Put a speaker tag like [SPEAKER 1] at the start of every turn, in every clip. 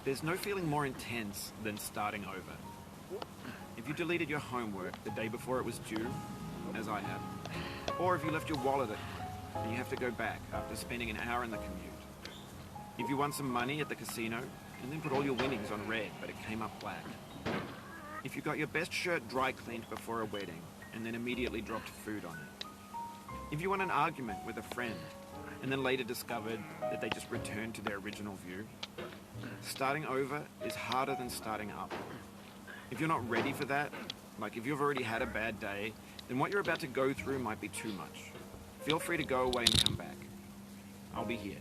[SPEAKER 1] There's no feeling more intense than starting over. If you deleted your homework the day before it was due, as I have, or if you left your wallet at home and you have to go back after spending an hour in the commute. If you won some money at the casino and then put all your winnings on red but it came up black. If you got your best shirt dry cleaned before a wedding and then immediately dropped food on it. If you won an argument with a friend and then later discovered that they just returned to their original view. Starting over is harder than starting up. If you're not ready for that, like if you've already had a bad day, then what you're about to go through might be too much. Feel free to go away and come back. I'll be here.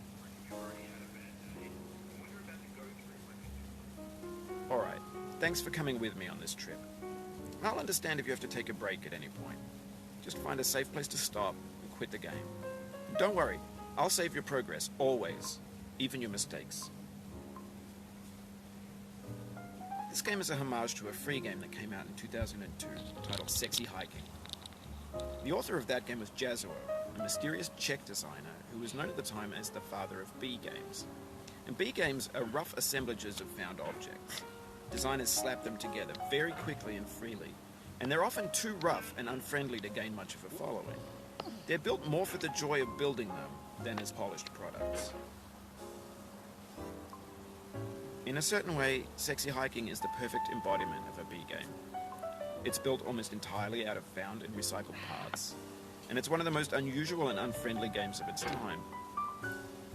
[SPEAKER 1] Alright, thanks for coming with me on this trip. I'll understand if you have to take a break at any point. Just find a safe place to stop and quit the game. Don't worry, I'll save your progress, always, even your mistakes. This game is a homage to a free game that came out in 2002 titled Sexy Hiking. The author of that game was Jazuo, a mysterious Czech designer who was known at the time as the father of B games. And B games are rough assemblages of found objects. Designers slap them together very quickly and freely, and they're often too rough and unfriendly to gain much of a following. They're built more for the joy of building them than as polished products. In a certain way, Sexy Hiking is the perfect embodiment of a B game. It's built almost entirely out of found and recycled parts, and it's one of the most unusual and unfriendly games of its time.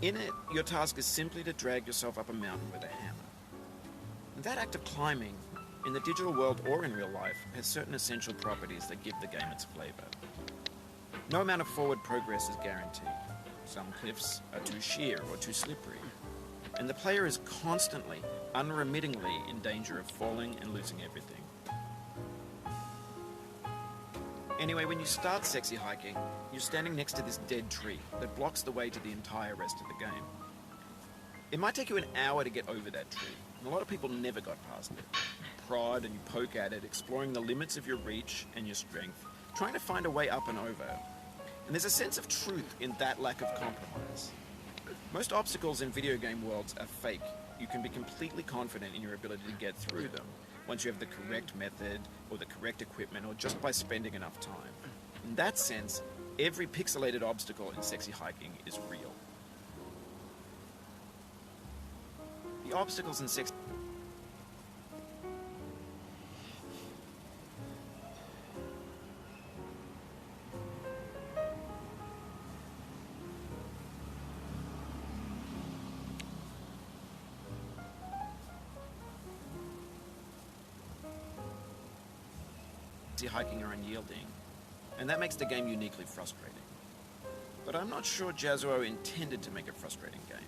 [SPEAKER 1] In it, your task is simply to drag yourself up a mountain with a hammer. And that act of climbing, in the digital world or in real life, has certain essential properties that give the game its flavor. No amount of forward progress is guaranteed. Some cliffs are too sheer or too slippery, and the player is constantly, unremittingly in danger of falling and losing everything. Anyway, when you start Sexy Hiking, you're standing next to this dead tree that blocks the way to the entire rest of the game. It might take you an hour to get over that tree, and a lot of people never got past it. You prod and you poke at it, exploring the limits of your reach and your strength, trying to find a way up and over. And there's a sense of truth in that lack of compromise. Most obstacles in video game worlds are fake. You can be completely confident in your ability to get through them once you have the correct method or the correct equipment or just by spending enough time. In that sense, every pixelated obstacle in Sexy Hiking is real. The obstacles in Sexy Hiking are unyielding, and that makes the game uniquely frustrating. But I'm not sure Jazuo intended to make a frustrating game.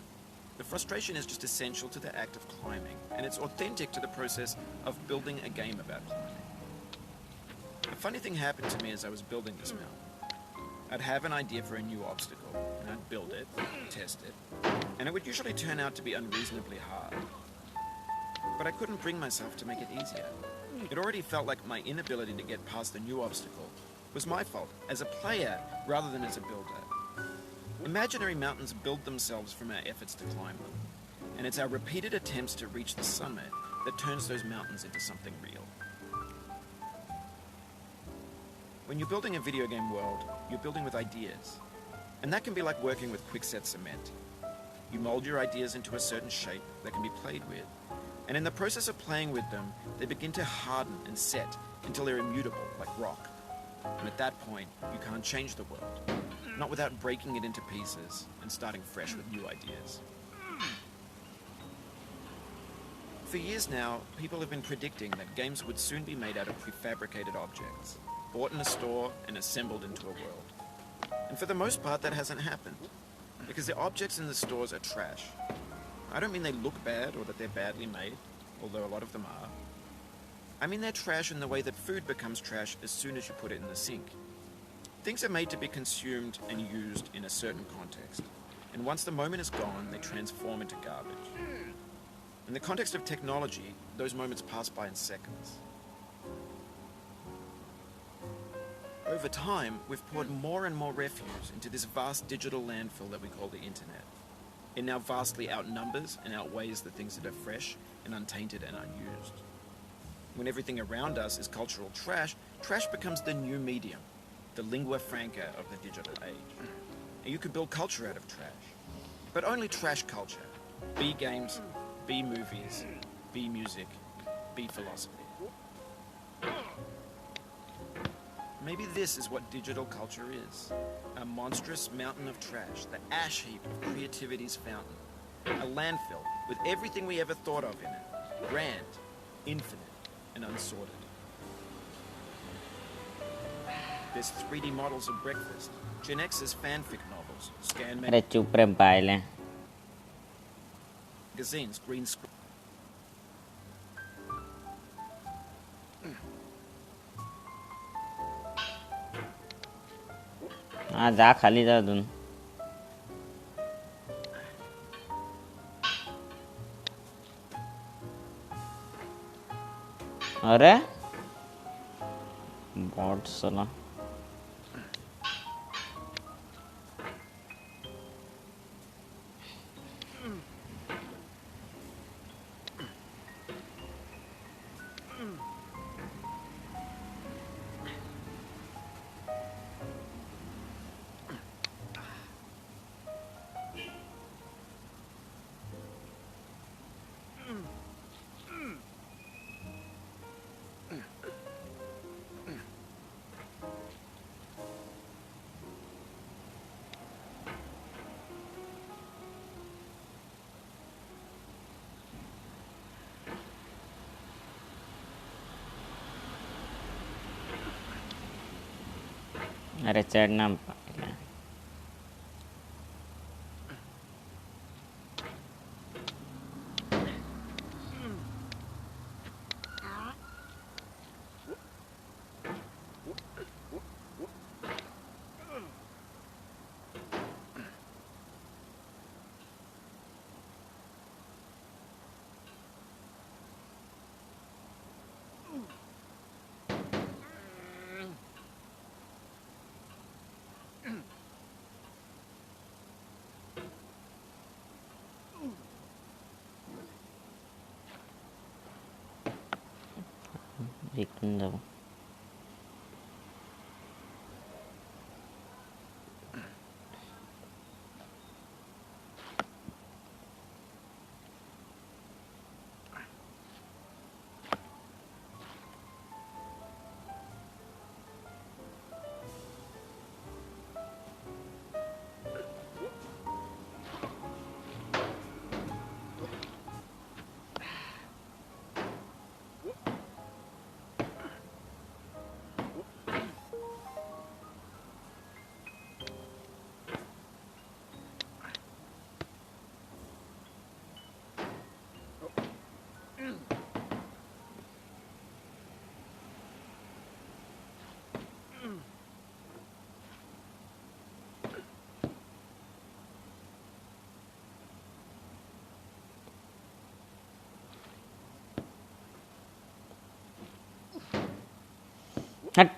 [SPEAKER 1] The frustration is just essential to the act of climbing, and it's authentic to the process of building a game about climbing. A funny thing happened to me as I was building this mountain. I'd have an idea for a new obstacle, and I'd build it, test it, and it would usually turn out to be unreasonably hard. But I couldn't bring myself to make it easier. It already felt like my inability to get past the new obstacle was my fault as a player rather than as a builder. Imaginary mountains build themselves from our efforts to climb them, and it's our repeated attempts to reach the summit that turns those mountains into something real. When you're building a video game world, you're building with ideas, and that can be like working with quickset cement. You mold your ideas into a certain shape that can be played with, and in the process of playing with them, they begin to harden and set until they're immutable, like rock. And at that point, you can't change the world, not without breaking it into pieces and starting fresh with new ideas. For years now, people have been predicting that games would soon be made out of prefabricated objects, bought in a store and assembled into a world. And for the most part, that hasn't happened, because the objects in the stores are trash. I don't mean they look bad or that they're badly made, although a lot of them are. I mean they're trash in the way that food becomes trash as soon as you put it in the sink. Things are made to be consumed and used in a certain context, and once the moment is gone, they transform into garbage. In the context of technology, those moments pass by in seconds. Over time, we've poured more and more refuse into this vast digital landfill that we call the internet. It now vastly outnumbers and outweighs the things that are fresh and untainted and unused. When everything around us is cultural trash, trash becomes the new medium, the lingua franca of the digital age. And you can build culture out of trash, but only trash culture. Be games, be movies, be music, be philosophy. Maybe this is what digital culture is. A monstrous mountain of trash, the ash heap of creativity's fountain. A landfill with everything we ever thought of in it. Grand, infinite, and unsorted. There's 3D models of breakfast, Gen X's fanfic novels, scan
[SPEAKER 2] अरे चुप रे बायले
[SPEAKER 1] magazines, green screen.
[SPEAKER 2] हाँ जा खाली जा अजून अरे बॉट साला अरे चढ़ना पायले इकडून जाऊ हट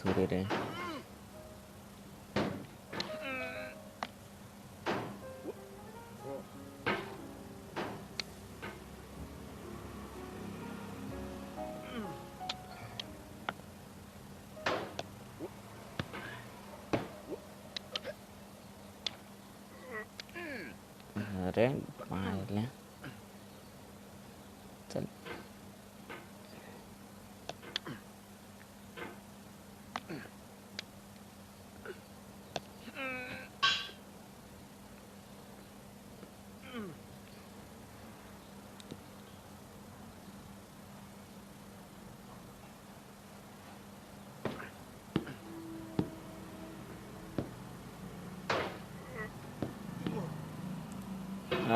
[SPEAKER 2] थोड़ी रे अरे पायले चल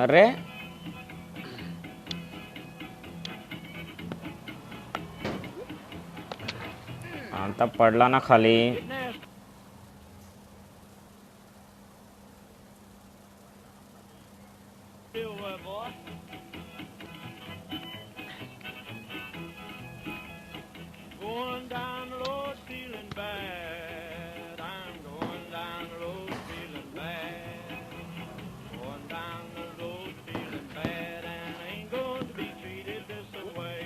[SPEAKER 2] अरे आता पडला ना खाली.
[SPEAKER 3] Going down the road feeling bad. I'm going down the road feeling bad. Going down the road feeling bad, and I ain't going to be treated this way.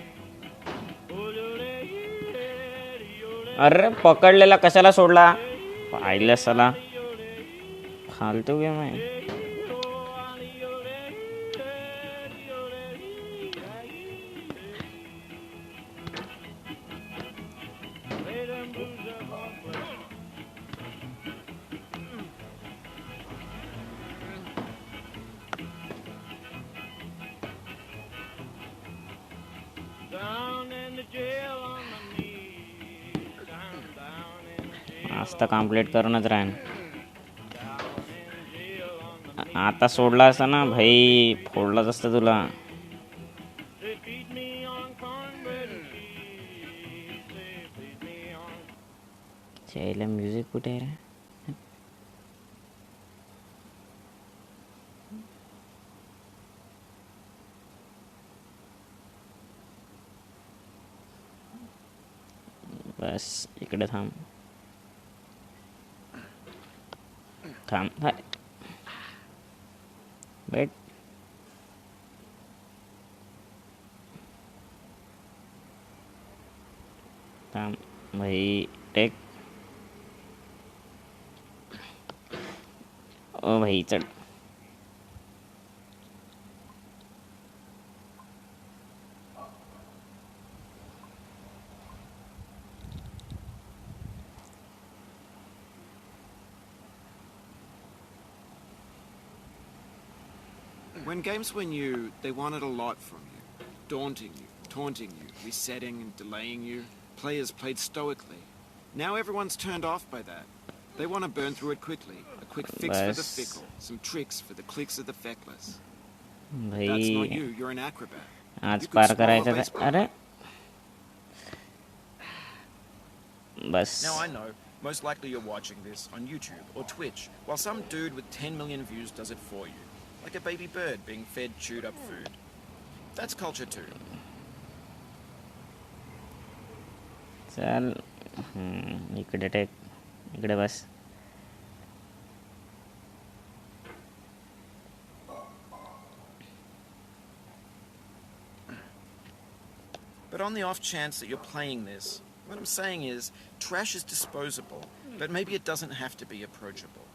[SPEAKER 2] अरे पकडलेला कशाला सोडला? पाहिलं सला फालतू गेम आहे. आज तर कंप्लीट करूनच राहीन. आता सोडला असता ना भाई, फोडलाच असतं तुला. चला म्युझिक कुठे आहे रे? बस इकडे थांब थांब. हाय बैठ. थांब भाई. टेक. ओ भाई चढ़.
[SPEAKER 1] When games were new, they wanted a lot from you. Daunting you, taunting you, resetting and delaying you. Players played stoically. Now everyone's turned off by that. They want to burn through it quickly. A quick fix for the fickle. Some tricks for the clicks of the feckless. That's not you. You're an acrobat.
[SPEAKER 2] आज पार करायचं तर अरे बस.
[SPEAKER 1] Now I know, most likely you're watching this on YouTube or Twitch, while some dude with 10 million views does it for you. Like a baby bird being fed chewed up food. That's culture too.
[SPEAKER 2] चल इकडे take. इकडे बस.
[SPEAKER 1] But on the off chance that you're playing this, what I'm saying is, trash is disposable, but maybe it doesn't have to be approachable.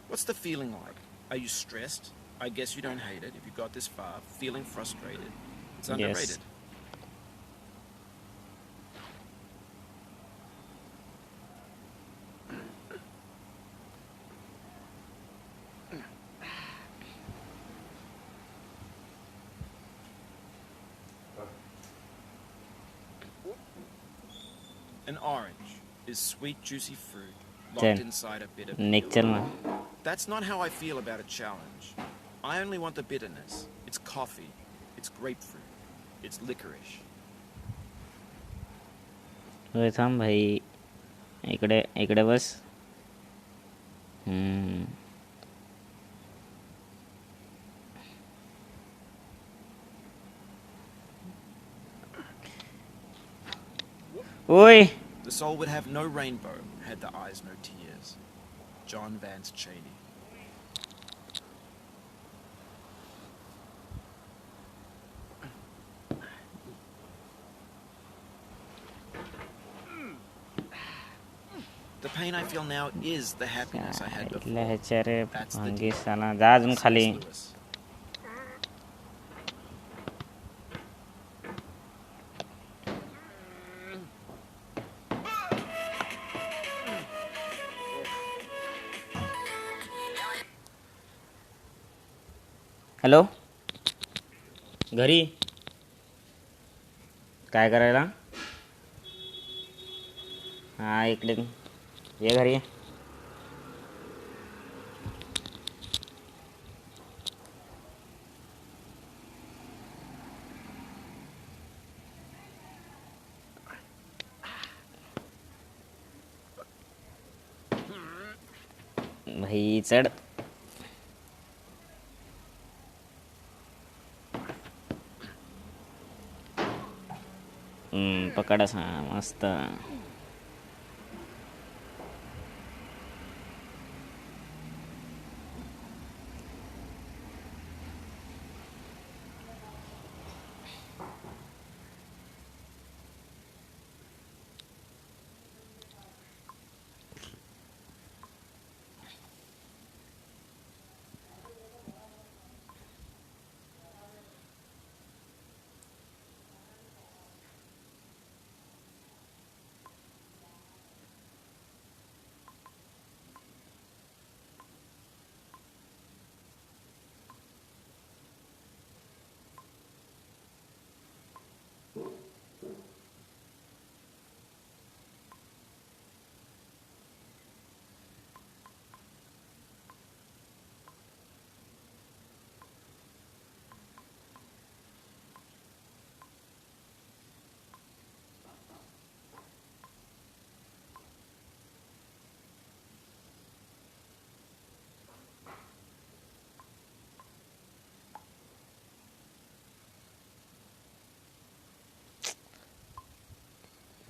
[SPEAKER 1] What's the feeling like? Are you stressed? I guess you don't hate it if you got this far. Feeling frustrated. It's underrated.
[SPEAKER 2] Yes.
[SPEAKER 1] An orange is sweet, juicy fruit locked inside a bit of
[SPEAKER 2] Nick, चल ना.
[SPEAKER 1] That's not how I feel about a challenge. I only want the bitterness. It's coffee. It's grapefruit. It's licorice.
[SPEAKER 2] ओए थांब भाई. इकडे इकडे बस. ओए
[SPEAKER 1] The soul would have no rainbow had the eyes no tears. John Vance Cheney. The pain I feel now is the happiness I had before.
[SPEAKER 2] लहचरे
[SPEAKER 1] That's the
[SPEAKER 2] भांगी
[SPEAKER 1] deal.
[SPEAKER 2] साला जा अजून खाली.
[SPEAKER 1] C.S. Lewis.
[SPEAKER 2] हॅलो. घरी काय करायला? हा इकडे ये घरी. भाई चढ. पकड असा मस्त.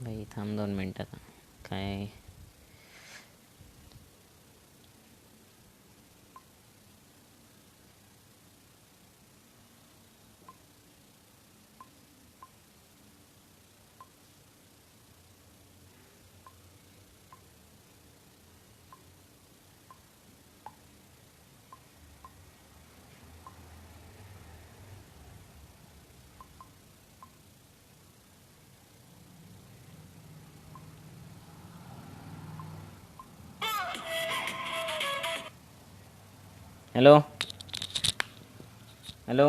[SPEAKER 2] भाई थांब 2 मिनिटं आता. काय हॅलो हॅलो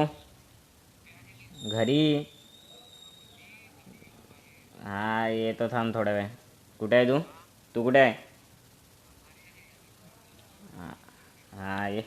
[SPEAKER 2] घरी. हा येतो थांब थोड्या वेळ. कुठे आहे तू? तू कुठे आहे? हा ये.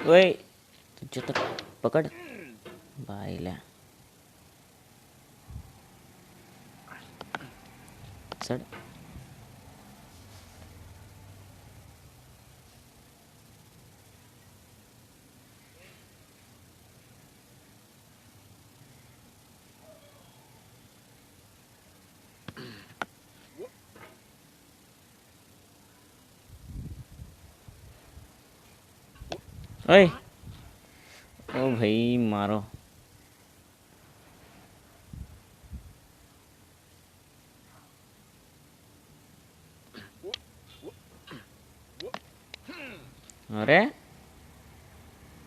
[SPEAKER 2] ओय तुझ्या तर पकड बाईला. चढ. ओय ओ भाई मारो. अरे